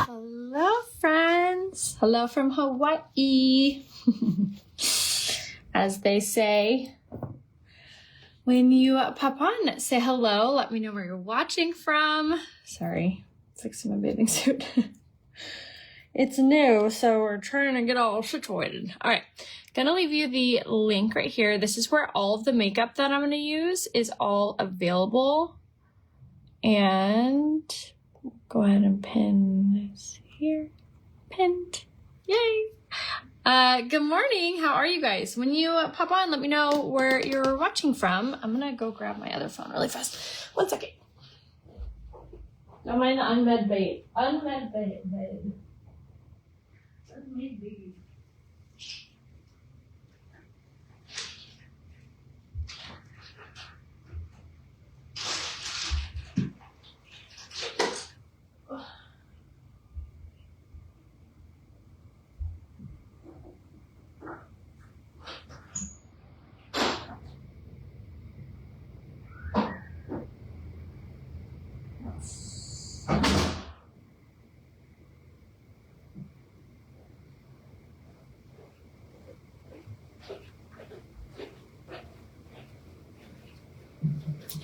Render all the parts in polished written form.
Hello, friends. Hello from Hawaii. As they say, when you pop on, say hello. Let me know where you're watching from. Sorry, it's like my bathing suit. It's new, so we're trying to get all situated. All right, gonna leave you the link right here. This is where all of the makeup that I'm gonna use is all available. And go ahead and pin this here. Pinned. Yay! Good morning. How are you guys? When you pop on, let me know where you're watching from. I'm gonna go grab my other phone really fast. 1 second. Don't mind the unmed bait. Unmed bait. Unmed bait.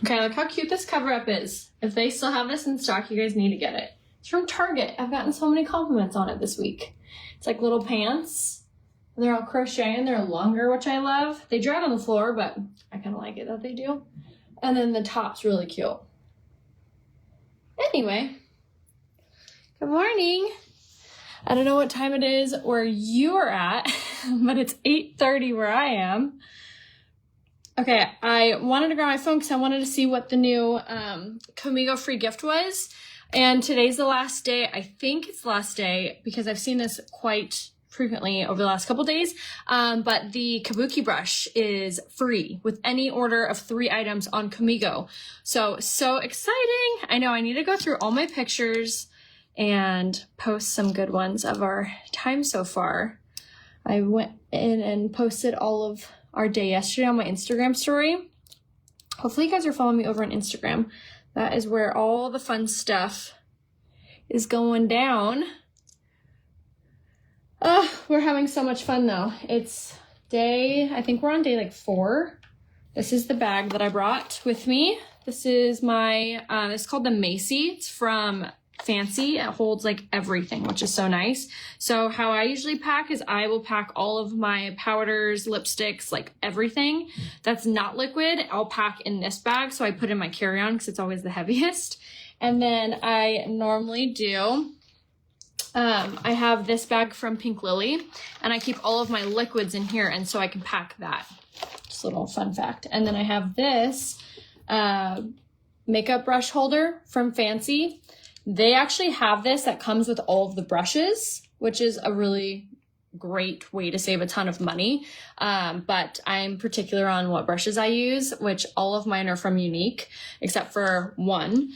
Okay, look how cute this cover up is. If they still have this in stock, you guys need to get it. It's from Target. I've gotten so many compliments on it this week. It's like little pants. They're all crochet and they're longer, which I love. They dry on the floor, but I kind of like it that they do. And then the top's really cute. Anyway, good morning. I don't know what time it is where you are at, but it's 8:30 where I am. Okay, I wanted to grab my phone because I wanted to see what the new Comigo free gift was. And today's the last day. I think it's the last day because I've seen this quite frequently over the last couple days. But the kabuki brush is free with any order of 3 items on Comigo. So exciting. I know I need to go through all my pictures and post some good ones of our time so far. I went in and posted all of our day yesterday on my Instagram story. Hopefully you guys are following me over on Instagram. That is where all the fun stuff is going down. Oh, we're having so much fun though. It's I think we're on day like 4. This is the bag that I brought with me. This is my, it's called the Macy. It's from Fancy. It holds like everything, which is so nice. So how I usually pack is I will pack all of my powders, lipsticks, like everything that's not liquid. I'll pack in this bag. So I put in my carry-on because it's always the heaviest. And then I normally do, I have this bag from Pink Lily and I keep all of my liquids in here. And so I can pack that. Just a little fun fact. And then I have this, makeup brush holder from Fancy. They actually have this that comes with all of the brushes, which is a really great way to save a ton of money. But I'm particular on what brushes I use, which all of mine are from Unique, except for one.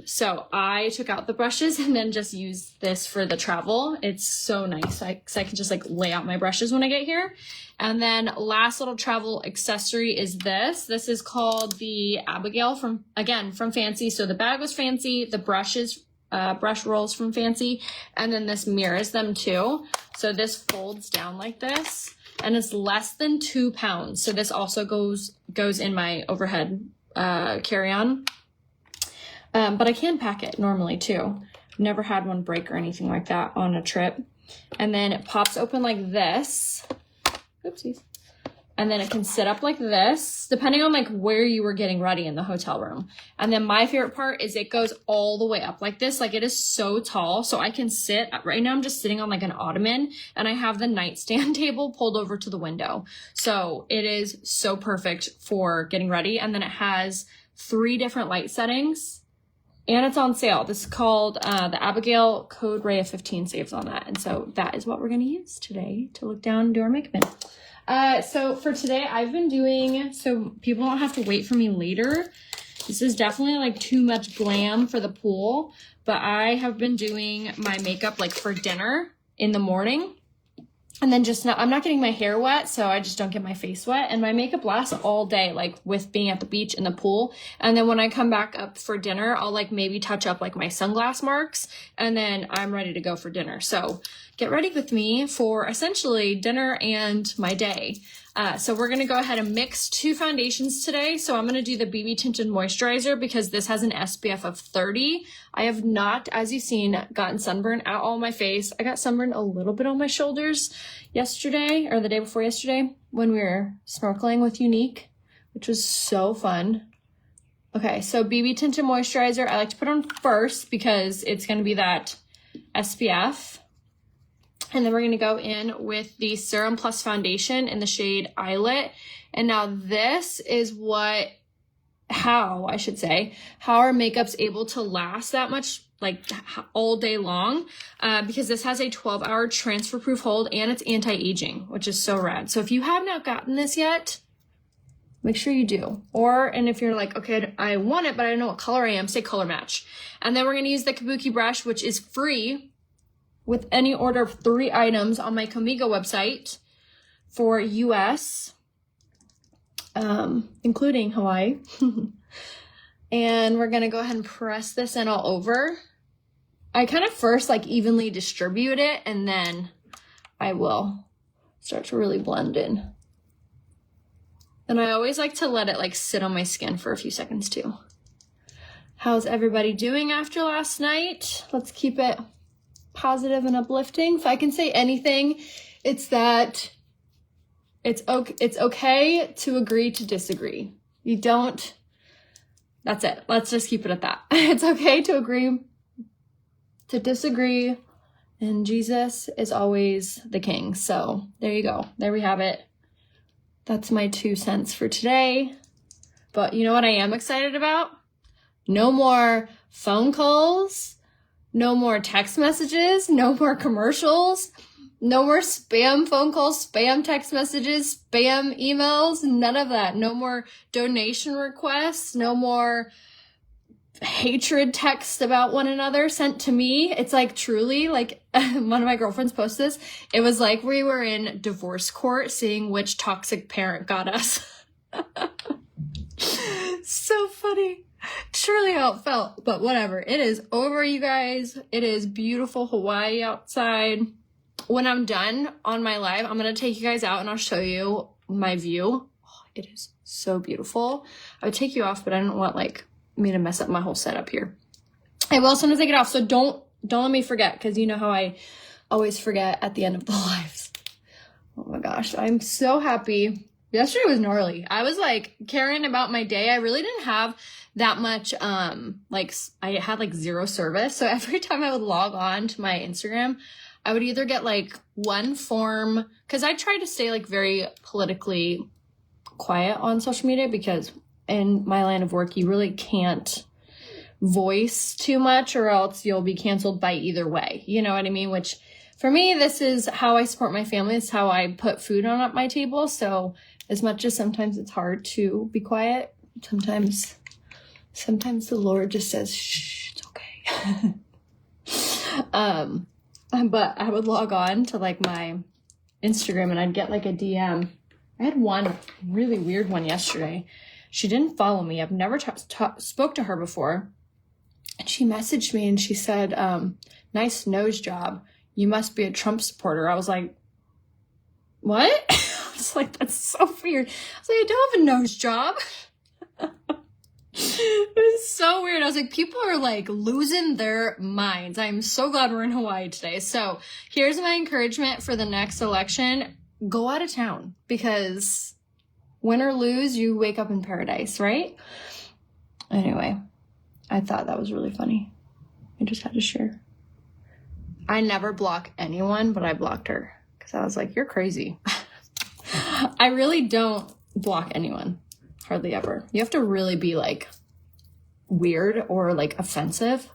So I took out the brushes and then just used this for the travel. It's so nice. Cause I can just like lay out my brushes when I get here. And then last little travel accessory is this. This is called the Abigail from Fancy. So the bag was Fancy, the brushes, brush rolls from Fancy, and then this mirrors them too. So this folds down like this and it's less than 2 pounds. So this also goes in my overhead carry-on. But I can pack it normally too. Never had one break or anything like that on a trip. And then it pops open like this. Oopsies. And then it can sit up like this, depending on like where you were getting ready in the hotel room. And then my favorite part is it goes all the way up like this. Like it is so tall. So I can sit, right now I'm just sitting on like an ottoman and I have the nightstand table pulled over to the window. So it is so perfect for getting ready. And then it has 3 different light settings and it's on sale. This is called the Abigail code Ray of 15 saves on that. And so that is what we're going to use today to look down and do our makeup in. So for today, I've been doing, so people don't have to wait for me later. This is definitely like too much glam for the pool, but I have been doing my makeup like for dinner in the morning. And then I'm not getting my hair wet, so I just don't get my face wet. And my makeup lasts all day, like with being at the beach and the pool. And then when I come back up for dinner, I'll like maybe touch up like my sunglass marks, and then I'm ready to go for dinner. So get ready with me for essentially dinner and my day. So we're going to go ahead and mix 2 foundations today. So I'm going to do the BB Tinted Moisturizer because this has an SPF of 30. I have not, as you've seen, gotten sunburn at all my face. I got sunburn a little bit on my shoulders yesterday or the day before yesterday when we were snorkeling with Unique, which was so fun. Okay, so BB Tinted Moisturizer, I like to put on first because it's going to be that SPF. And then we're going to go in with the Serum Plus Foundation in the shade Eyelet. And now this is how our makeup's able to last that much, like all day long, because this has a 12-hour transfer-proof hold and it's anti-aging, which is so rad. So if you have not gotten this yet, make sure you do. And if you're like, okay, I want it, but I don't know what color I am, say color match. And then we're going to use the Kabuki brush, which is free with any order of 3 items on my Comigo website for US, including Hawaii. And we're gonna go ahead and press this in all over. I kind of first like evenly distribute it, and then I will start to really blend in. And I always like to let it like sit on my skin for a few seconds too. How's everybody doing after last night? Let's keep it positive and uplifting. If I can say anything, it's that it's okay to agree to disagree. That's it. Let's just keep it at that. It's okay to agree to disagree, and Jesus is always the king. So there you go. There we have it. That's my 2 cents for today. But you know what I am excited about? No more phone calls. No more text messages, no more commercials, no more spam phone calls, spam text messages, spam emails, none of that. No more donation requests, no more hatred texts about one another sent to me. It's like truly, like one of my girlfriends posted this. It was like we were in divorce court seeing which toxic parent got us. So funny. Truly how it felt, but whatever. It is over, you guys. It is beautiful Hawaii outside. When I'm done on my live, I'm going to take you guys out and I'll show you my view. Oh, it is so beautiful. I would take you off, but I don't want like me to mess up my whole setup here. I will sometimes take it off, so don't let me forget, because you know how I always forget at the end of the lives. Oh my gosh, I'm so happy. Yesterday was gnarly. I was like caring about my day. I really didn't have that much, like I had like 0 service. So every time I would log on to my Instagram, I would either get like one form, because I try to stay like very politically quiet on social media, because in my line of work, you really can't voice too much or else you'll be canceled by either way. You know what I mean? Which for me, this is how I support my family. It's how I put food on at my table. So as much as sometimes it's hard to be quiet, sometimes the Lord just says, shh, it's okay. But I would log on to like my Instagram and I'd get like a DM. I had one really weird one yesterday. She didn't follow me. I've never spoke to her before. And she messaged me and she said, nice nose job. You must be a Trump supporter. I was like, what? I was like, that's so weird. I was like, I don't have a nose job. It was so weird. I was like, people are like losing their minds. I'm so glad we're in Hawaii today. So here's my encouragement for the next election. Go out of town, because win or lose, you wake up in paradise, right? Anyway, I thought that was really funny. I just had to share. I never block anyone, but I blocked her because I was like, you're crazy. I really don't block anyone. Hardly ever. You have to really be like weird or like offensive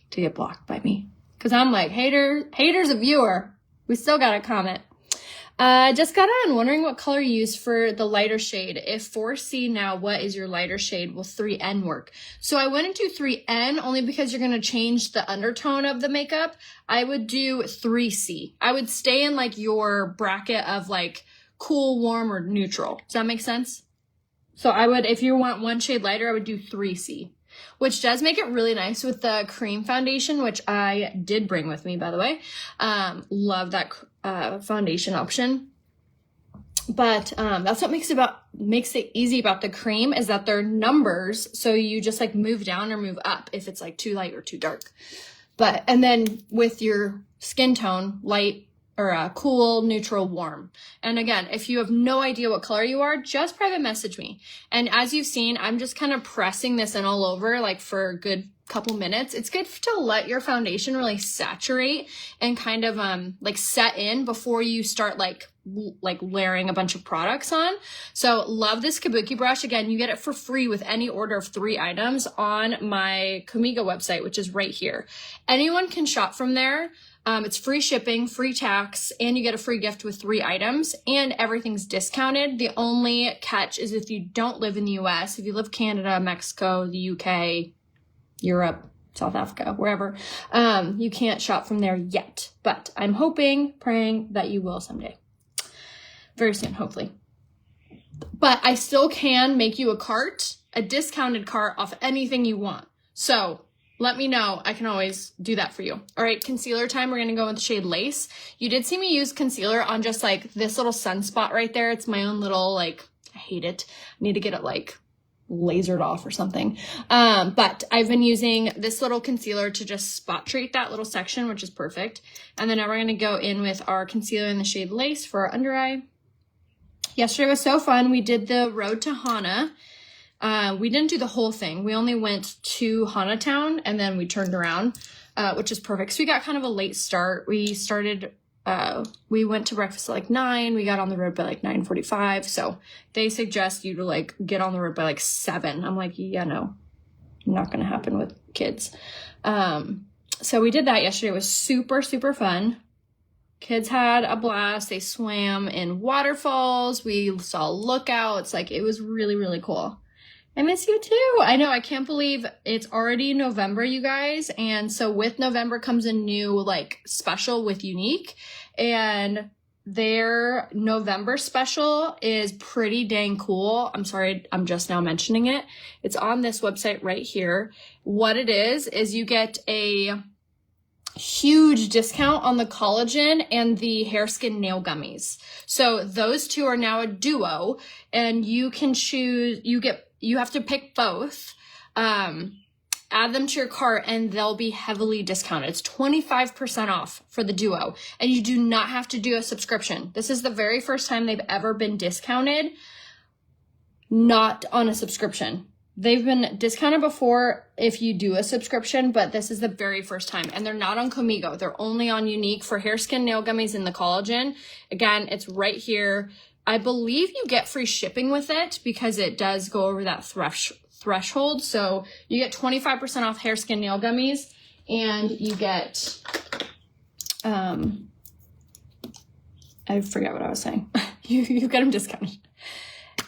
to get blocked by me. Because I'm like, haters a viewer. We still got a comment. Just got on wondering what color you use for the lighter shade. If 4C now, what is your lighter shade? Will 3N work? So I wouldn't do 3N only because you're going to change the undertone of the makeup. I would do 3C. I would stay in like your bracket of like cool, warm, or neutral. Does that make sense? So I would, if you want one shade lighter, I would do 3C, which does make it really nice with the cream foundation, which I did bring with me, by the way. Love that foundation option. But that's what makes it easy about the cream, is that they're numbers. So you just like move down or move up if it's like too light or too dark. And then with your skin tone, light, or cool, neutral, warm. And again, if you have no idea what color you are, just private message me. And as you've seen, I'm just kind of pressing this in all over like for a good couple minutes. It's good to let your foundation really saturate and kind of like set in before you start like layering a bunch of products on. So love this kabuki brush. Again, you get it for free with any order of 3 items on my Comigo website, which is right here. Anyone can shop from there. It's free shipping, free tax, and you get a free gift with 3 items, and everything's discounted. The only catch is if you don't live in the US, if you live Canada, Mexico, the UK, Europe, South Africa, wherever, you can't shop from there yet. But I'm hoping, praying that you will someday. Very soon, hopefully. But I still can make you a discounted cart off anything you want. So let me know. I can always do that for you. All right, concealer time. We're going to go with the shade Lace. You did see me use concealer on just like this little sunspot right there. It's my own little, like, I hate it. I need to get it like lasered off or something. But I've been using this little concealer to just spot treat that little section, which is perfect. And then now we're going to go in with our concealer in the shade Lace for our under eye. Yesterday was so fun. We did the road to Hana. We didn't do the whole thing. We only went to Hana Town and then we turned around, which is perfect. So we got kind of a late start. We went to breakfast at like 9. We got on the road by like 9:45. So they suggest you to like get on the road by like 7. I'm like, yeah, no, not going to happen with kids. So we did that yesterday. It was super, super fun. Kids had a blast. They swam in waterfalls. We saw lookouts. Like, it was really, really cool. I miss you too. I know. I can't believe it's already November, you guys. And so with November comes a new like special with Unique, and their November special is pretty dang cool. I'm sorry, I'm just now mentioning it. It's on this website right here. What it is you get a huge discount on the collagen and the hair, skin, nail gummies. So those two are now a duo, and you can choose, you have to pick both, add them to your cart, and they'll be heavily discounted. It's 25% off for the duo, and you do not have to do a subscription. This is the very first time they've ever been discounted, not on a subscription. They've been discounted before if you do a subscription, but this is the very first time. And they're not on Comigo. They're only on Unique for hair, skin, nail gummies, and the collagen. Again, it's right here. I believe you get free shipping with it because it does go over that threshold. So you get 25% off hair, skin, nail gummies, and you get, I forget what I was saying. you get them discounted.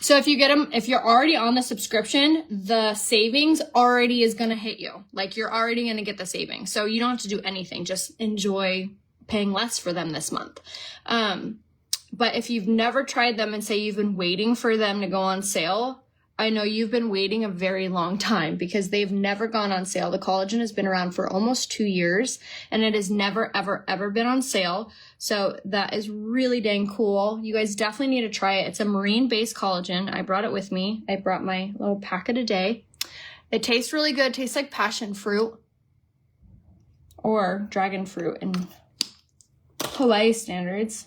So if you get them, if you're already on the subscription, the savings already is going to hit you. Like, you're already going to get the savings. So you don't have to do anything. Just enjoy paying less for them this month. But if you've never tried them and say you've been waiting for them to go on sale, I know you've been waiting a very long time because they've never gone on sale. The collagen has been around for almost 2 years, and it has never, ever, ever been on sale. So that is really dang cool. You guys definitely need to try it. It's a marine-based collagen. I brought it with me. I brought my little packet a day. It tastes really good. It tastes like passion fruit or dragon fruit in Hawaii standards.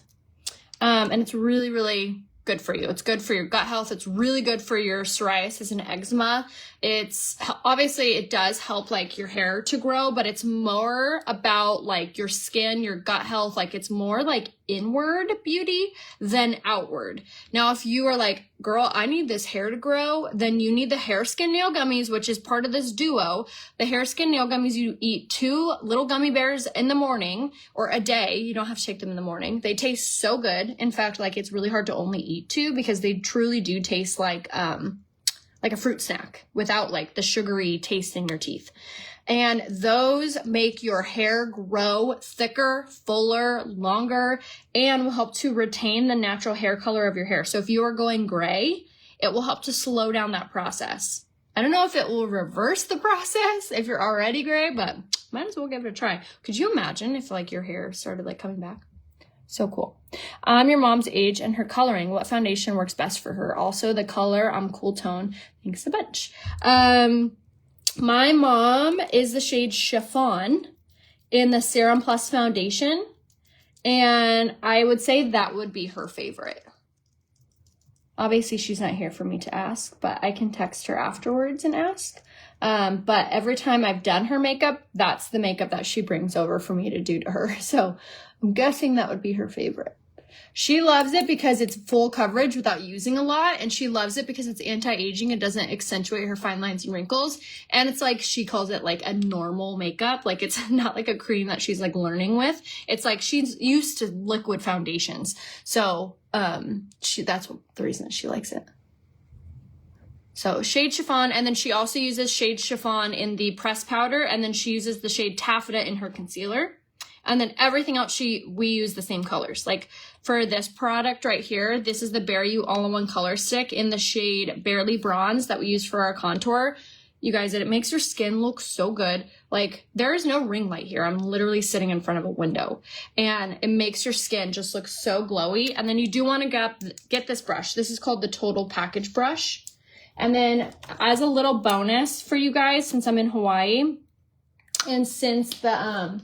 And it's really, really good for you. It's good for your gut health. It's really good for your psoriasis and eczema. It's obviously, it does help like your hair to grow, but it's more about like your skin, your gut health. Like, it's more like inward beauty than outward. Now, if you are like, girl, I need this hair to grow, then you need the hair skin nail gummies, which is part of this duo. The hair skin nail gummies, you eat 2 little gummy bears in the morning or a day. You don't have to take them in the morning. They taste so good. In fact, like it's really hard to only eat 2 because they truly do taste like a fruit snack without like the sugary taste in your teeth. And those make your hair grow thicker, fuller, longer, and will help to retain the natural hair color of your hair. So if you are going gray, it will help to slow down that process. I don't know if it will reverse the process if you're already gray, but might as well give it a try. Could you imagine if like your hair started like coming back? So cool. Your mom's age and her coloring. What foundation works best for her? Also the color, Cool Tone. Thanks a bunch. My mom is the shade Chiffon in the Serum Plus foundation, and I would say that would be her favorite. Obviously, she's not here for me to ask, but I can text her afterwards and ask. But every time I've done her makeup, that's the makeup that she brings over for me to do to her. So I'm guessing that would be her favorite. She loves it because it's full coverage without using a lot. And she loves it because it's anti-aging. It doesn't accentuate her fine lines and wrinkles. And it's like, she calls it like a normal makeup. Like it's not like a cream that she's like learning with. It's like she's used to liquid foundations. So that's the reason that she likes it. So shade Chiffon, and then she also uses shade Chiffon in the pressed powder, and then she uses the shade Taffeta in her concealer. And then everything else we use the same colors. Like for this product right here, this is the Bare You All-in-One Color Stick in the shade Barely Bronze that we use for our contour. You guys, it makes your skin look so good. Like there is no ring light here. I'm literally sitting in front of a window, and it makes your skin just look so glowy. And then you do want to get this brush. This is called the Total Package Brush. And then as a little bonus for you guys, since I'm in Hawaii and since the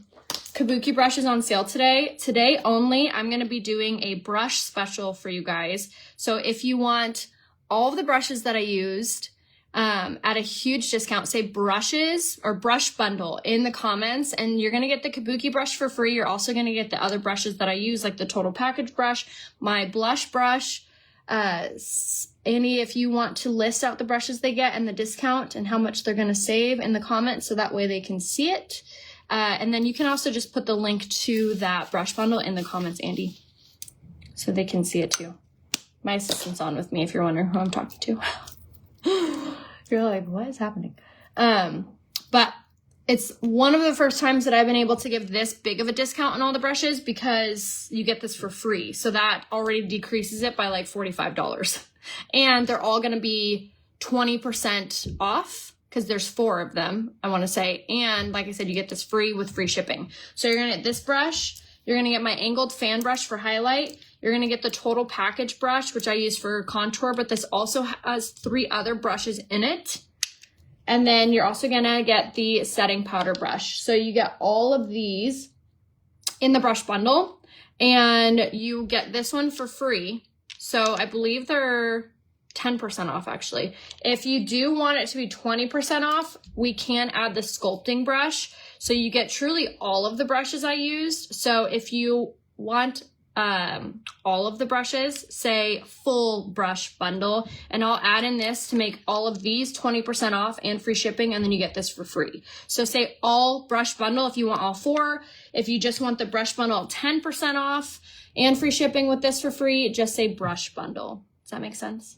Kabuki brush is on sale today only, I'm going to be doing a brush special for you guys. So if you want all of the brushes that I used at a huge discount, say brushes or brush bundle in the comments, and you're going to get the Kabuki brush for free. You're also going to get the other brushes that I use, like the Total Package brush, my blush brush. Annie, if you want to list out the brushes they get and the discount and how much they're going to save in the comments, so that way they can see it. And then you can also just put the link to that brush bundle in the comments, Andy, so they can see it too. My assistant's on with me if you're wondering who I'm talking to. You're like, what is happening? But it's one of the first times that I've been able to give this big of a discount on all the brushes because you get this for free. So that already decreases it by like $45. And they're all going to be 20% off. Because there's 4 of them, I want to say. And like I said, you get this free with free shipping. So you're going to get this brush. You're going to get my angled fan brush for highlight. You're going to get the Total Package brush, which I use for contour. But this also has 3 other brushes in it. And then you're also going to get the setting powder brush. So you get all of these in the brush bundle. And you get this one for free. So I believe they're 10% off actually. If you do want it to be 20% off, we can add the sculpting brush. So you get truly all of the brushes I used. So if you want all of the brushes, say full brush bundle, and I'll add in this to make all of these 20% off and free shipping, and then you get this for free. So say all brush bundle if you want all 4. If you just want the brush bundle 10% off and free shipping with this for free, just say brush bundle. Does that make sense?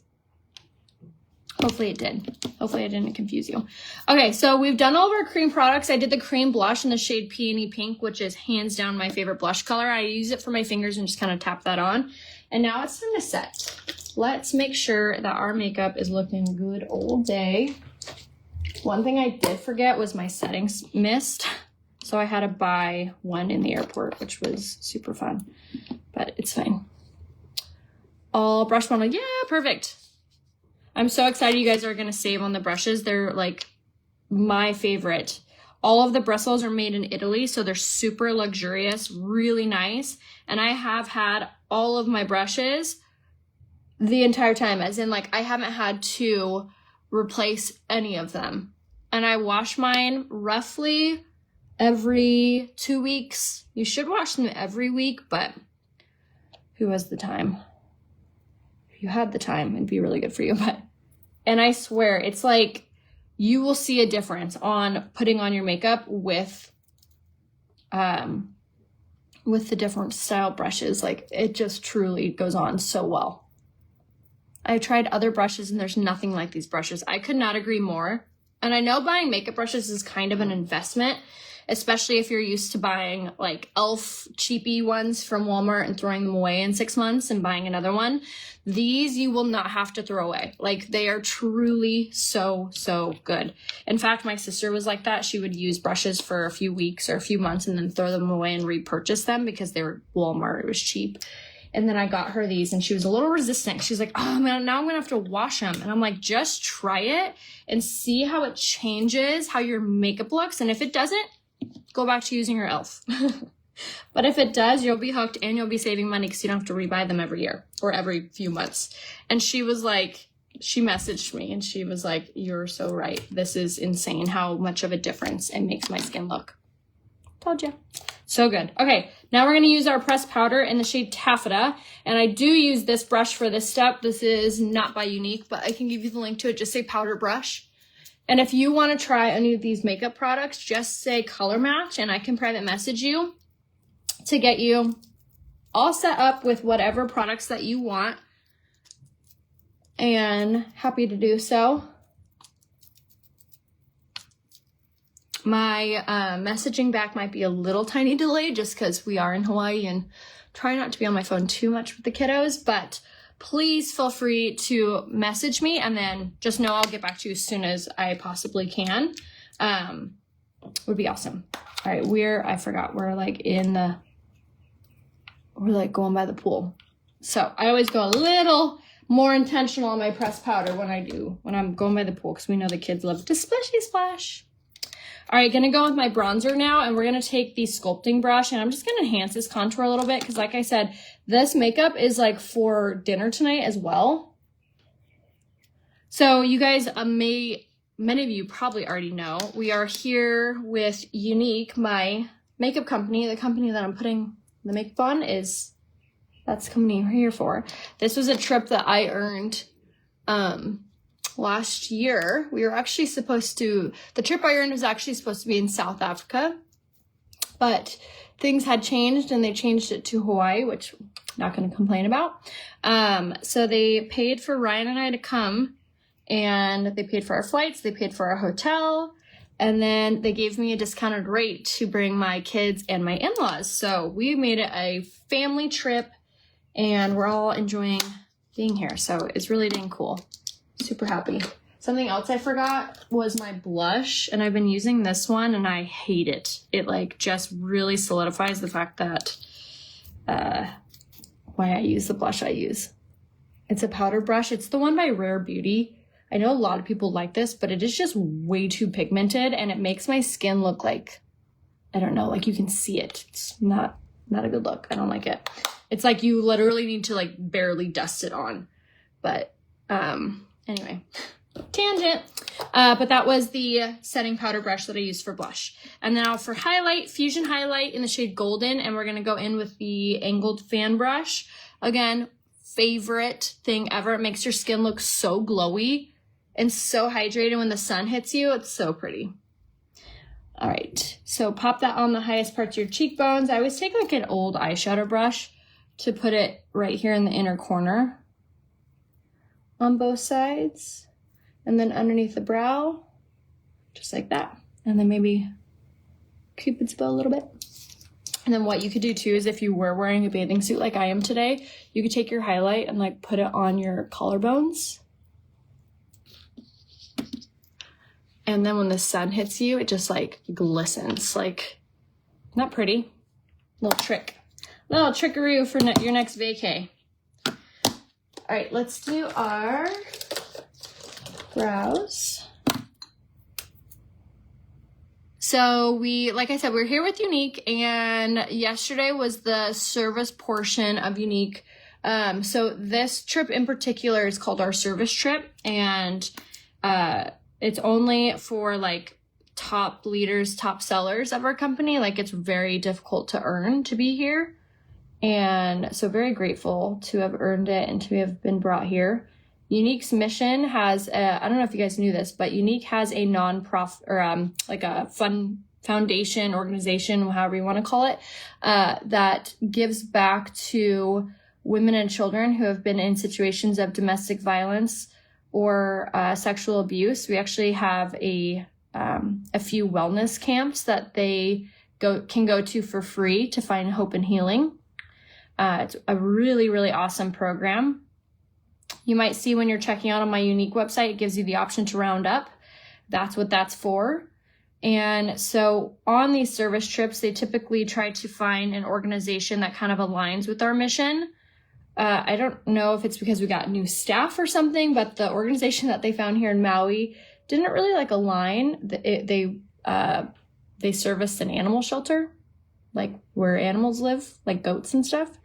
Hopefully it did. Hopefully I didn't confuse you. Okay, so we've done all of our cream products. I did the cream blush in the shade Peony Pink, which is hands down my favorite blush color. I use it for my fingers and just kind of tap that on. And now it's time to set. Let's make sure that our makeup is looking good all day. One thing I did forget was my setting mist. So I had to buy one in the airport, which was super fun, but it's fine. All brush bundle. Yeah, perfect. I'm so excited you guys are going to save on the brushes. They're like my favorite. All of the bristles are made in Italy, so they're super luxurious, really nice. And I have had all of my brushes the entire time, as in like I haven't had to replace any of them. And I wash mine roughly every 2 weeks. You should wash them every week, but who has the time? If you had the time, it'd be really good for you. And I swear, it's like you will see a difference on putting on your makeup with the different style brushes. Like, it just truly goes on so well. I tried other brushes and there's nothing like these brushes. I could not agree more. And I know buying makeup brushes is kind of an investment, especially if you're used to buying like e.l.f. cheapy ones from Walmart and throwing them away in 6 months and buying another one. These you will not have to throw away. Like, they are truly so, so good. In fact, my sister was like that. She would use brushes for a few weeks or a few months and then throw them away and repurchase them because they were Walmart. It was cheap. And then I got her these and she was a little resistant. She's like, oh man, now I'm gonna have to wash them. And I'm like, just try it and see how it changes, how your makeup looks. And if it doesn't, go back to using your e.l.f. But if it does, you'll be hooked and you'll be saving money because you don't have to rebuy them every year or every few months. And she was like, she messaged me and she was like, you're so right. This is insane how much of a difference it makes my skin look. Told you. So good. Okay, now we're going to use our pressed powder in the shade Taffeta. And I do use this brush for this step. This is not by Unique, but I can give you the link to it. Just say powder brush. And if you want to try any of these makeup products, just say color match and I can private message you to get you all set up with whatever products that you want. And happy to do so. My messaging back might be a little tiny delayed just because we are in Hawaii and try not to be on my phone too much with the kiddos, but please feel free to message me and then just know I'll get back to you as soon as I possibly can. Would be awesome. All right, we're like going by the pool. So I always go a little more intentional on my pressed powder when I'm going by the pool because we know the kids love to splashy splash. All right, gonna go with my bronzer now, and we're gonna take the sculpting brush, and I'm just gonna enhance this contour a little bit, because like I said, this makeup is like for dinner tonight as well. So you guys many of you probably already know, we are here with Unique, my makeup company. The company that I'm putting the makeup on that's the company we're here for. This was a trip that I earned last year. We were actually the trip I earned was actually supposed to be in South Africa, but things had changed and they changed it to Hawaii, which I'm not going to complain about. So they paid for Ryan and I to come, and they paid for our flights, they paid for our hotel, and then they gave me a discounted rate to bring my kids and my in-laws. So we made it a family trip and we're all enjoying being here. So it's really dang cool. Super happy. Something else I forgot was my blush, and I've been using this one and I hate it. It like just really solidifies the fact that why I use the blush I use. It's a powder brush. It's the one by Rare Beauty. I know a lot of people like this, but it is just way too pigmented and it makes my skin look like, I don't know, like you can see it. It's not a good look. I don't like it. It's like you literally need to like barely dust it on. But anyway, tangent. But that was the setting powder brush that I used for blush. And now for highlight, Fusion Highlight in the shade Golden. And we're going to go in with the angled fan brush. Again, favorite thing ever. It makes your skin look so glowy and so hydrated when the sun hits you. It's so pretty. All right, so pop that on the highest parts of your cheekbones. I always take like an old eyeshadow brush to put it right here in the inner corner on both sides, and then underneath the brow, just like that. And then maybe Cupid's bow a little bit. And then what you could do too is if you were wearing a bathing suit like I am today, you could take your highlight and like put it on your collarbones. And then when the sun hits you, it just like glistens. Like, not pretty. Little trickaroo for your next vacay. All right, let's do our brows. So like I said, we're here with Unique, and yesterday was the service portion of Unique. So this trip in particular is called our service trip, and it's only for like top leaders, top sellers of our company. Like, it's very difficult to earn to be here. And so very grateful to have earned it and to have been brought here. Unique's mission has, I don't know if you guys knew this, but Unique has a non-profit or like a foundation, organization, however you want to call it, that gives back to women and children who have been in situations of domestic violence or sexual abuse. We actually have a few wellness camps that they can go to for free to find hope and healing. It's a really, really awesome program. You might see when you're checking out on my Unique website, it gives you the option to round up. That's what that's for. And so on these service trips, they typically try to find an organization that kind of aligns with our mission. I don't know if it's because we got new staff or something, but the organization that they found here in Maui didn't really like align. They serviced an animal shelter, like where animals live, like goats and stuff.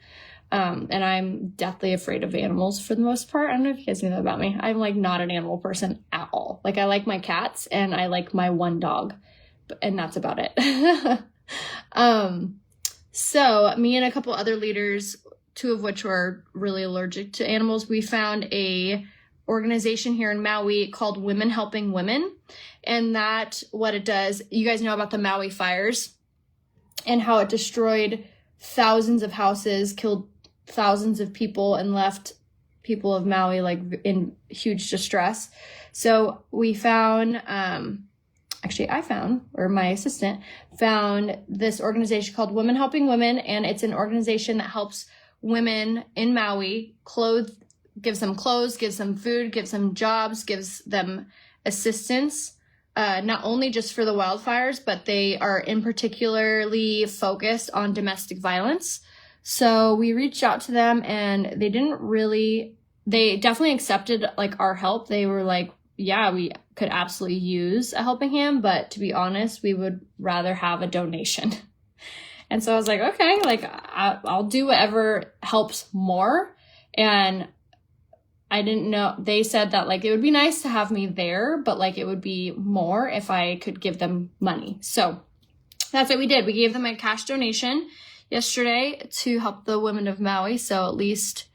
And I'm deathly afraid of animals for the most part. I don't know if you guys know that about me. I'm like not an animal person at all. Like I like my cats and I like my one dog, and that's about it. So me and a couple other leaders, two of which were really allergic to animals, we found a organization here in Maui called Women Helping Women. And that, what it does, you guys know about the Maui fires and how it destroyed thousands of houses, killed thousands of people, and left people of Maui like in huge distress. So we found, I found, or my assistant found this organization called Women Helping Women. And it's an organization that helps women in Maui gives them clothes, gives them food, gives them jobs, gives them assistance. Not only just for the wildfires, but they are in particularly focused on domestic violence. So we reached out to them and they definitely accepted like our help. They were like, yeah, we could absolutely use a helping hand, but to be honest, we would rather have a donation. And so I was like, okay, like I'll do whatever helps more. And I didn't know, they said that like it would be nice to have me there, but like it would be more if I could give them money. So that's what we did. We gave them a cash donation yesterday to help the women of Maui. So at least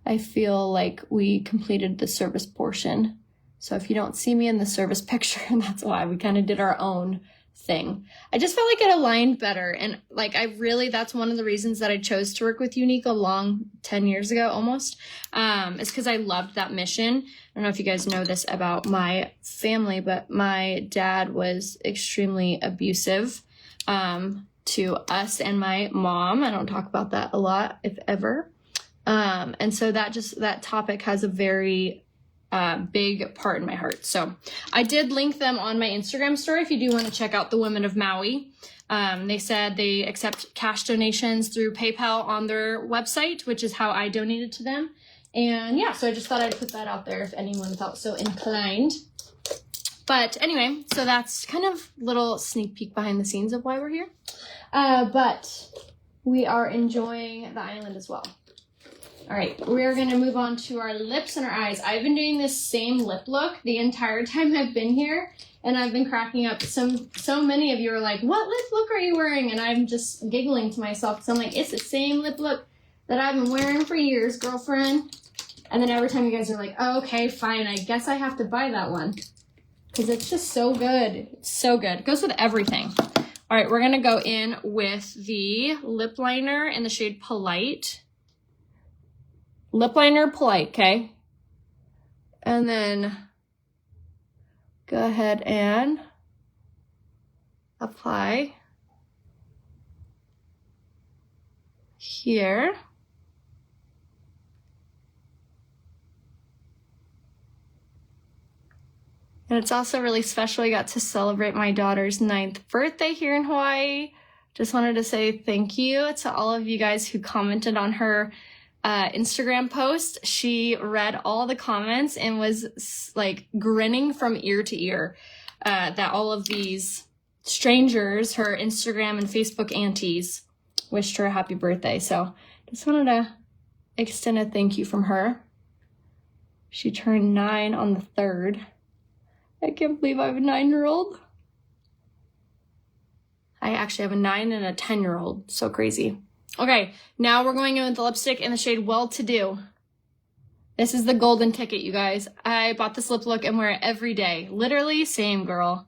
I feel like we completed the service portion. So if you don't see me in the service picture, that's why we kind of did our own thing. I just felt like it aligned better. And like, that's one of the reasons that I chose to work with Unique a long 10 years ago almost, is because I loved that mission. I don't know if you guys know this about my family, but my dad was extremely abusive, to us and my mom. I don't talk about that a lot, if ever. And so that topic has a very big part in my heart. So I did link them on my Instagram story if you do want to check out the Women of Maui. They said they accept cash donations through PayPal on their website, which is how I donated to them. And yeah, so I just thought I'd put that out there if anyone felt so inclined. But anyway, so that's kind of little sneak peek behind the scenes of why we're here. But we are enjoying the island as well. All right, we're going to move on to our lips and our eyes. I've been doing this same lip look the entire time I've been here, and I've been cracking up. So many of you are like, what lip look are you wearing? And I'm just giggling to myself because I'm like, it's the same lip look that I've been wearing for years, girlfriend. And then every time you guys are like, oh, okay, fine, I guess I have to buy that one because it's just so good. It's so good. It goes with everything. All right, we're going to go in with the lip liner in the shade Polite. Lip liner Polite, okay? And then go ahead and apply here. And it's also really special. I got to celebrate my daughter's 9th birthday here in Hawaii. Just wanted to say thank you to all of you guys who commented on her Instagram post. She read all the comments and was like grinning from ear to ear that all of these strangers, her Instagram and Facebook aunties, wished her a happy birthday. So just wanted to extend a thank you from her. She turned 9 on the 3rd. I can't believe I have a 9-year-old. I actually have a 9 and a 10-year-old. So crazy. Okay, now we're going in with the lipstick in the shade Well To Do. This is the golden ticket, you guys. I bought this lip look and wear it every day. Literally, same girl.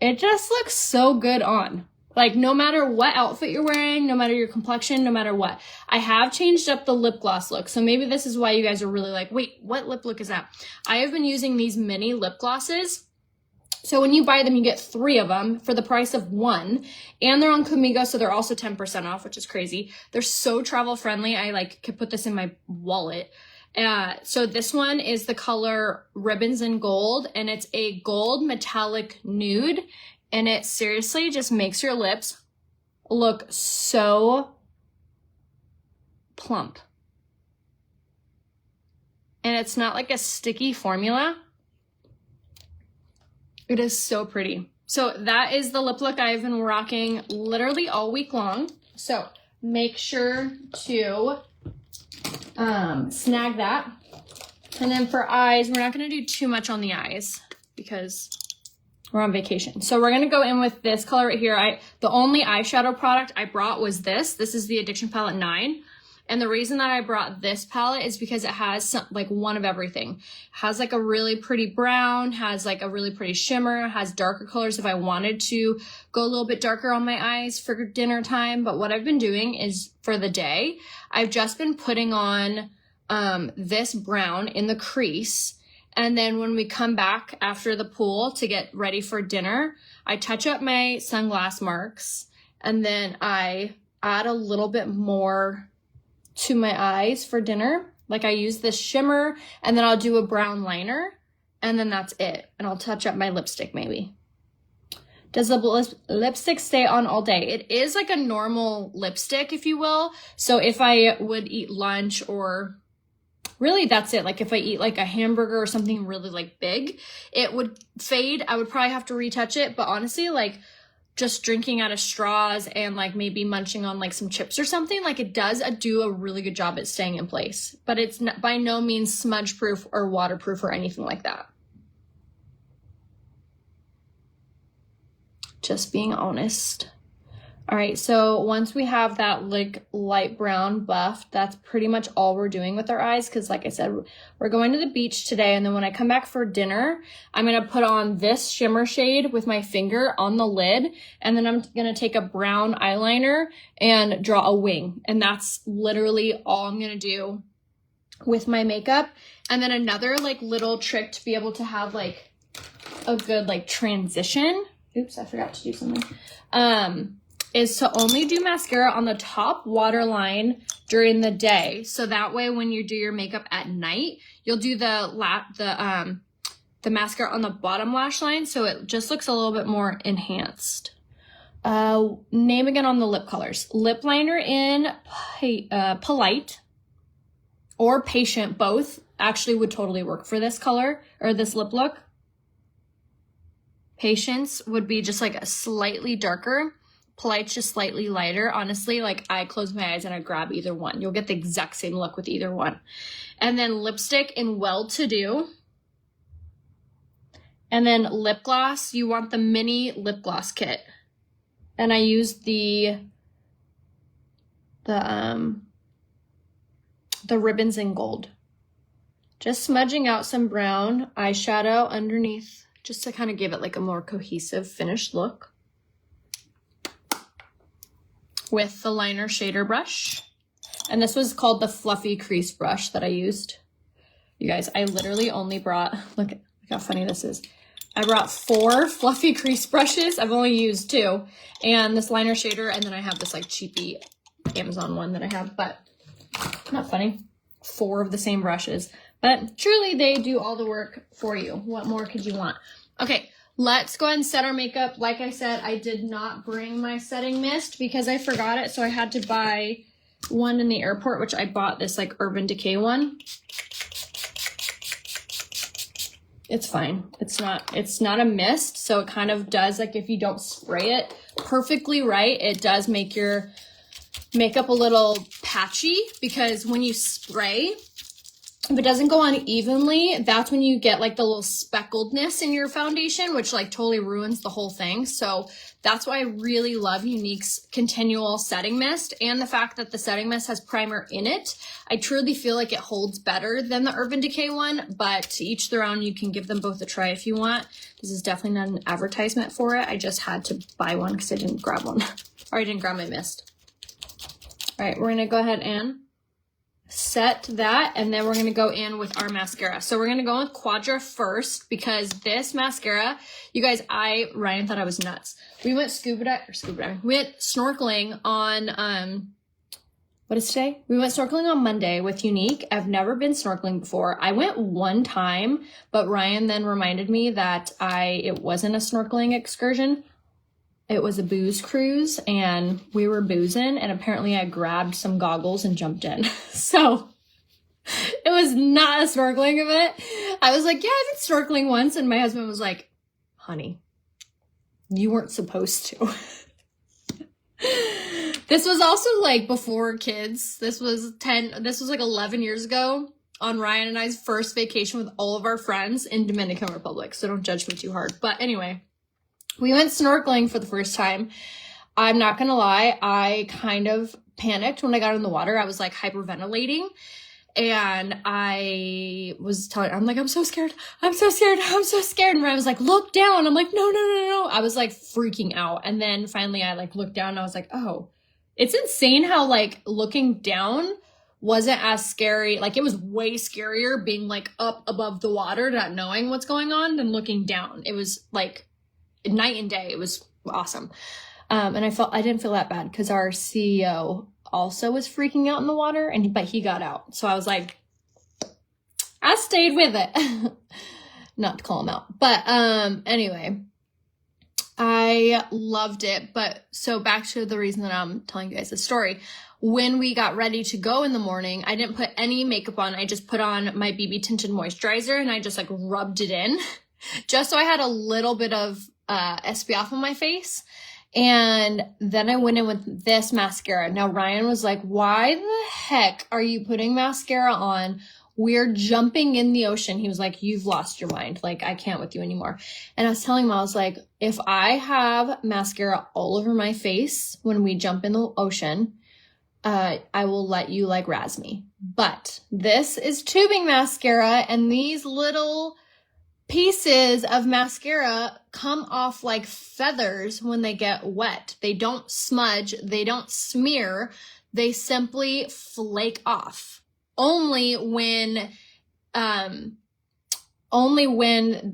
It just looks so good on. Like, no matter what outfit you're wearing, no matter your complexion, no matter what. I have changed up the lip gloss look, so maybe this is why you guys are really like, wait, what lip look is that? I have been using these mini lip glosses. So when you buy them, you get 3 of them for the price of 1. And they're on Comigo, so they're also 10% off, which is crazy. They're so travel friendly. I like could put this in my wallet. So this one is the color Ribbons in Gold, and it's a gold metallic nude. And it seriously just makes your lips look so plump. And it's not like a sticky formula. It is so pretty. So that is the lip look I've been rocking literally all week long. So make sure to snag that. And then for eyes, we're not going to do too much on the eyes because we're on vacation. So we're going to go in with this color right here. The only eyeshadow product I brought was this. This is the Addiction Palette 9. And the reason that I brought this palette is because it has some, like one of everything. It has like a really pretty brown, has like a really pretty shimmer, has darker colors if I wanted to go a little bit darker on my eyes for dinner time. But what I've been doing is for the day, I've just been putting on this brown in the crease. And then when we come back after the pool to get ready for dinner, I touch up my sunglass marks and then I add a little bit more to my eyes for dinner. Like I use this shimmer and then I'll do a brown liner and then that's it. And I'll touch up my lipstick maybe. Does the lipstick stay on all day? It is like a normal lipstick, if you will. So if I would eat lunch or really that's it. Like if I eat like a hamburger or something really like big, it would fade. I would probably have to retouch it. But honestly, like just drinking out of straws and like maybe munching on like some chips or something, like it does do a really good job at staying in place. But it's not, by no means smudge proof or waterproof or anything like that. Just being honest. All right, so once we have that like light brown buff, that's pretty much all we're doing with our eyes. Because like I said, we're going to the beach today. And then when I come back for dinner, I'm going to put on this shimmer shade with my finger on the lid. And then I'm going to take a brown eyeliner and draw a wing. And that's literally all I'm going to do with my makeup. And then another like little trick to be able to have like a good like transition. Oops, I forgot to do something. Is to only do mascara on the top waterline during the day. So that way when you do your makeup at night, you'll do the mascara on the bottom lash line. So it just looks a little bit more enhanced. Name again on the lip colors. Lip liner in Polite or Patient, both actually would totally work for this color or this lip look. Patience would be just like a slightly darker. Polite's just slightly lighter. Honestly, like I close my eyes and I grab either one. You'll get the exact same look with either one. And then lipstick in Well To Do. And then lip gloss, you want the mini lip gloss kit. And I used the Ribbons in Gold. Just smudging out some brown eyeshadow underneath just to kind of give it like a more cohesive finished look. With the liner shader brush. And this was called the Fluffy Crease brush that I used. You guys, I literally only brought, look how funny this is. I brought 4 fluffy crease brushes. I've only used 2. And this liner shader, and then I have this like cheapy Amazon one that I have, but not funny. 4 of the same brushes. But truly, they do all the work for you. What more could you want? Okay. Let's go ahead and set our makeup. Like I said, I did not bring my setting mist because I forgot it. So I had to buy one in the airport, which I bought this like Urban Decay one. It's fine. It's not a mist. So it kind of does, like if you don't spray it perfectly right, it does make your makeup a little patchy because when you spray, if it doesn't go on evenly, that's when you get like the little speckledness in your foundation, which like totally ruins the whole thing. So That's why I really love Younique's continual setting mist, and the fact that the setting mist has primer in it. I truly feel like it holds better than the Urban Decay one, but to each their own. You can give them both a try if you want. This is definitely not an advertisement for it. I just had to buy one because I didn't grab one. Or I didn't grab my mist. All right, we're gonna go ahead and set that, and then we're gonna go in with our mascara. So we're gonna go with Quadra first, because this mascara, you guys, Ryan thought I was nuts. We went we went snorkeling on, what is today? We went snorkeling on Monday with Younique. I've never been snorkeling before. I went one time, but Ryan then reminded me that it wasn't a snorkeling excursion. It was a booze cruise, and we were boozing, and apparently I grabbed some goggles and jumped in. So it was not a snorkeling event. I was like, yeah, I've been snorkeling once, and my husband was like, honey, you weren't supposed to. This was also like before kids. This was like 11 years ago on Ryan and I's first vacation with all of our friends in Dominican Republic. So don't judge me too hard. But anyway, we went snorkeling for the first time. I'm not gonna lie, I kind of panicked when I got in the water. I was like hyperventilating, and I was I'm like, I'm so scared. And Ryan was like, look down. I'm like, no. I was like freaking out. And then finally I like looked down and I was like, oh, it's insane how like looking down wasn't as scary. Like, it was way scarier being like up above the water, not knowing what's going on, than looking down. It was like night and day. It was awesome. And I didn't feel that bad because our CEO also was freaking out in the water, but he got out. So I was like, I stayed with it. Not to call him out. But anyway, I loved it. But so back to the reason that I'm telling you guys this story. When we got ready to go in the morning, I didn't put any makeup on. I just put on my BB tinted moisturizer, and I just like rubbed it in just so I had a little bit of SPF on my face. And then I went in with this mascara. Now Ryan was like, why the heck are you putting mascara on? We're jumping in the ocean. He was like, you've lost your mind. Like, I can't with you anymore. And I was telling him, I was like, if I have mascara all over my face when we jump in the ocean, I will let you like razz me. But this is tubing mascara, and these little pieces of mascara come off like feathers when they get wet. They don't smudge, they don't smear, they simply flake off. Only when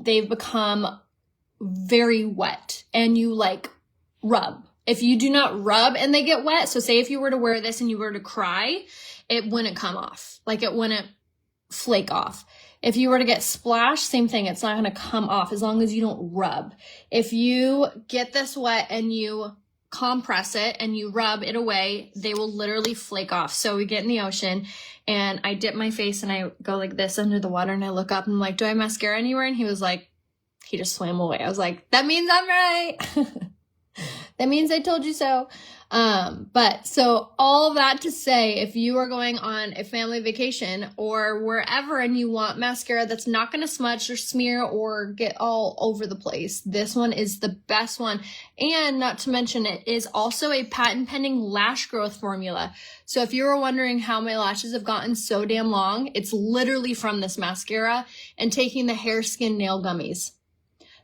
they've become very wet and you like rub. If you do not rub and they get wet, so say if you were to wear this and you were to cry, it wouldn't come off. Like, it wouldn't flake off. If you were to get splashed, same thing. It's not going to come off as long as you don't rub. If you get this wet and you compress it and you rub it away, they will literally flake off. So we get in the ocean and I dip my face and I go like this under the water, and I look up and I'm like, do I have mascara anywhere? And he was like, he just swam away. I was like, that means I'm right. That means I told you so. But so all that to say, if you are going on a family vacation or wherever and you want mascara that's not going to smudge or smear or get all over the place, this one is the best one. And not to mention, it is also a patent pending lash growth formula. So if you were wondering how my lashes have gotten so damn long, it's literally from this mascara and taking the hair skin nail gummies.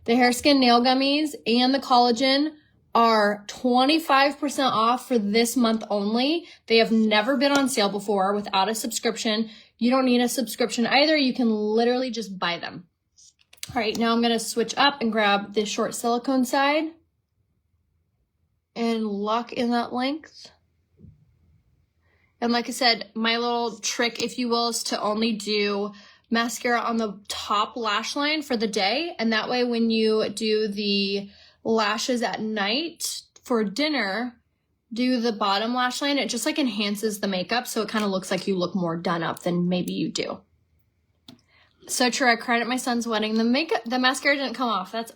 The hair skin nail gummies and the collagen are 25% off for this month only. They have never been on sale before without a subscription. You don't need a subscription either. You can literally just buy them. All right, now I'm going to switch up and grab the short silicone side and lock in that length. And like I said, my little trick, if you will, is to only do mascara on the top lash line for the day. And that way when you do the lashes at night for dinner, do the bottom lash line. It just like enhances the makeup, so it kind of looks like you look more done up than maybe you do. So true, I cried at my son's wedding. The mascara didn't come off. That's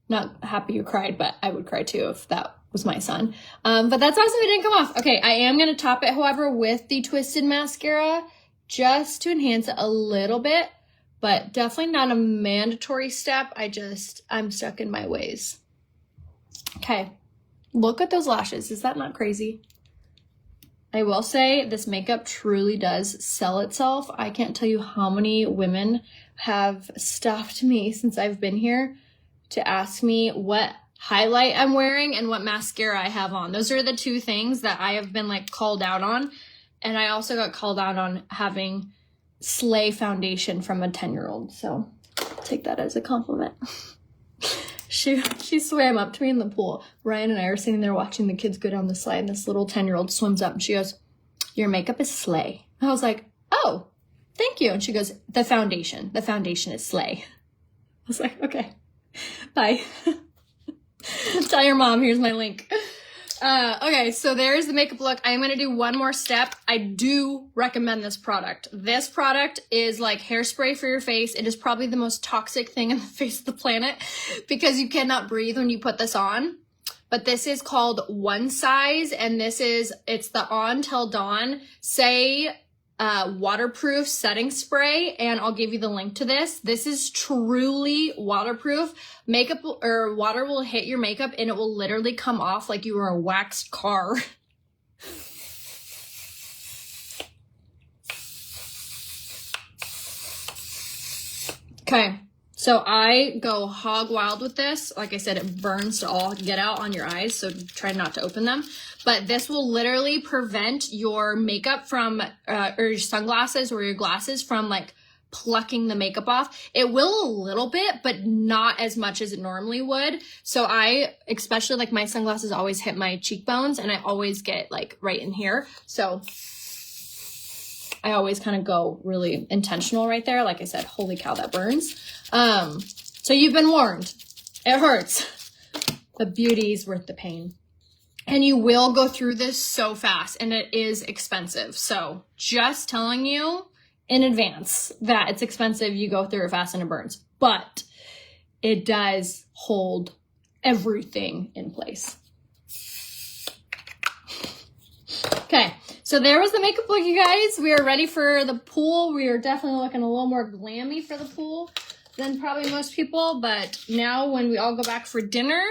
not happy you cried, but I would cry too if that was my son. But that's awesome it didn't come off. Okay, I am going to top it, however, with the Twisted mascara just to enhance it a little bit, but definitely not a mandatory step. I'm stuck in my ways. Okay, look at those lashes. Is that not crazy? I will say this makeup truly does sell itself. I can't tell you how many women have stopped me since I've been here to ask me what highlight I'm wearing and what mascara I have on. Those are the two things that I have been like called out on. And I also got called out on having Slay foundation from a 10-year-old. So take that as a compliment. She swam up to me in the pool. Ryan and I are sitting there watching the kids go down the slide, and this little 10-year-old swims up and she goes, "Your makeup is Slay." I was like, "Oh, thank you." And she goes, The foundation is Slay." I was like, "Okay, bye." Tell your mom, here's my link. Okay, so there's the makeup look. I am going to do one more step. I do recommend this product. This product is like hairspray for your face. It is probably the most toxic thing on the face of the planet because you cannot breathe when you put this on. But this is called One Size, and it's the On Till Dawn waterproof setting spray, and I'll give you the link to this. This is truly waterproof. Makeup or water will hit your makeup and it will literally come off like you were a waxed car. Okay, so I go hog wild with this. Like I said, it burns to all get out on your eyes, so try not to open them. But this will literally prevent your makeup from, or your sunglasses or your glasses from like plucking the makeup off. It will a little bit, but not as much as it normally would. So especially like my sunglasses always hit my cheekbones and I always get like right in here. So I always kind of go really intentional right there. Like I said, holy cow, that burns. So you've been warned. It hurts. The beauty is worth the pain. And you will go through this so fast, and it is expensive. So just telling you in advance that it's expensive, you go through it fast and it burns. But it does hold everything in place. Okay, so there was the makeup look, you guys. We are ready for the pool. We are definitely looking a little more glammy for the pool than probably most people. But now when we all go back for dinner,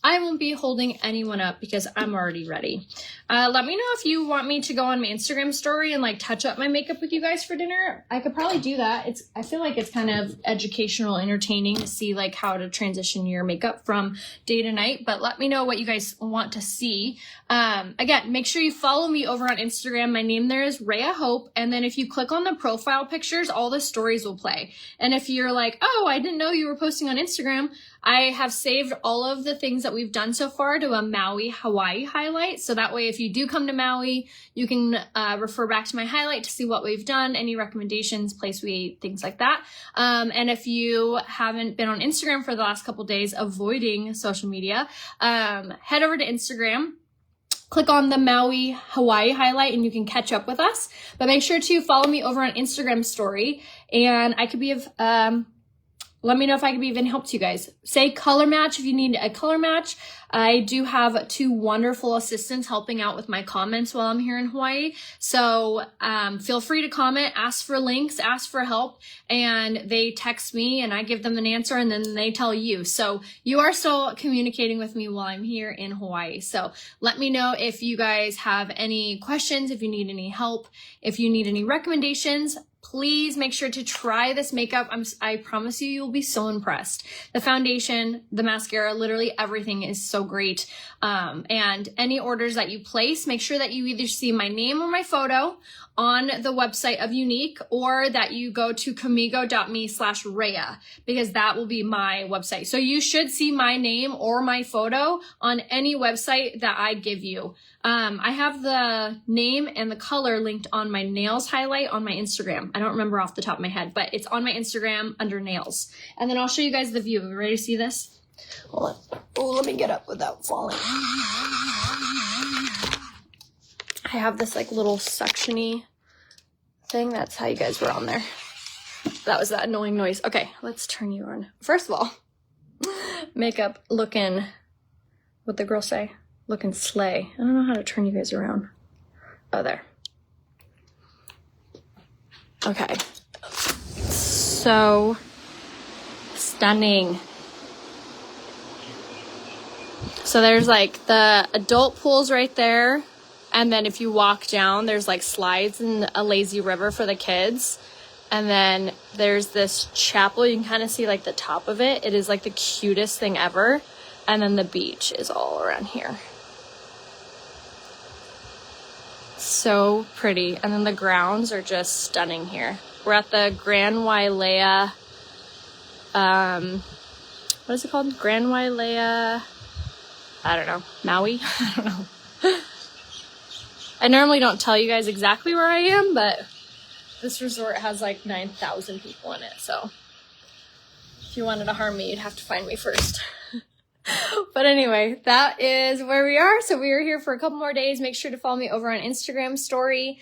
I won't be holding anyone up because I'm already ready. Let me know if you want me to go on my Instagram story and like touch up my makeup with you guys for dinner. I could probably do that. I feel like it's kind of educational, entertaining to see like how to transition your makeup from day to night. But let me know what you guys want to see. Again, make sure you follow me over on Instagram. My name there is Rhea Hope. And then if you click on the profile pictures, all the stories will play. And if you're like, oh, I didn't know you were posting on Instagram, I have saved all of the things that we've done so far to a Maui, Hawaii highlight. So that way, if you do come to Maui, you can refer back to my highlight to see what we've done, any recommendations, place we ate, things like that. And if you haven't been on Instagram for the last couple days, avoiding social media, head over to Instagram. Click on the Maui, Hawaii highlight and you can catch up with us. But make sure to follow me over on Instagram story, and I could be of let me know if I can be of any help to you guys. Say color match if you need a color match. I do have 2 wonderful assistants helping out with my comments while I'm here in Hawaii. So feel free to comment, ask for links, ask for help, and they text me and I give them an answer and then they tell you. So you are still communicating with me while I'm here in Hawaii. So let me know if you guys have any questions, if you need any help, if you need any recommendations. Please make sure to try this makeup. I promise you, you'll be so impressed. The foundation, the mascara, literally everything is so great. And any orders that you place, make sure that you either see my name or my photo on the website of Unique, or that you go to kamigo.me/Rhea, because that will be my website. So you should see my name or my photo on any website that I give you. I have the name and the color linked on my nails highlight on my Instagram. I don't remember off the top of my head, but it's on my Instagram under nails. And then I'll show you guys the view. Are you ready to see this? Hold on. Oh, let me get up without falling. I have this like little suction-y thing. That's how you guys were on there. That was that annoying noise. Okay, let's turn you on. First of all, makeup looking, what the girls say, looking slay. I don't know how to turn you guys around. Oh, there. Okay. So stunning. So there's like the adult pools right there. And then if you walk down, there's like slides and a lazy river for the kids. And then there's this chapel. You can kind of see like the top of it. It is like the cutest thing ever. And then the beach is all around here. So pretty. And then the grounds are just stunning here. We're at the Grand Wailea, what is it called? Grand Wailea, I don't know, Maui? I don't know. I normally don't tell you guys exactly where I am, but this resort has like 9,000 people in it. So if you wanted to harm me, you'd have to find me first. But anyway, that is where we are. So we are here for a couple more days. Make sure to follow me over on Instagram story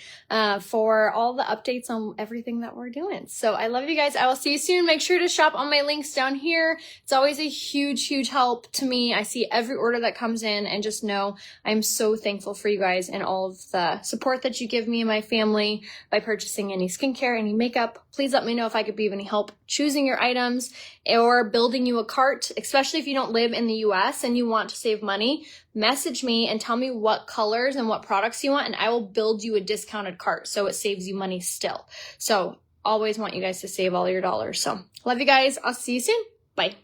for all the updates on everything that we're doing. So I love you guys. I will see you soon. Make sure to shop on my links down here. It's always a huge, huge help to me. I see every order that comes in, and just know I'm so thankful for you guys and all of the support that you give me and my family by purchasing any skincare, any makeup. Please let me know if I could be of any help choosing your items or building you a cart, especially if you don't live in the US and you want to save money. Message me and tell me what colors and what products you want, and I will build you a discounted cart so it saves you money still. So always want you guys to save all your dollars. So love you guys. I'll see you soon. Bye.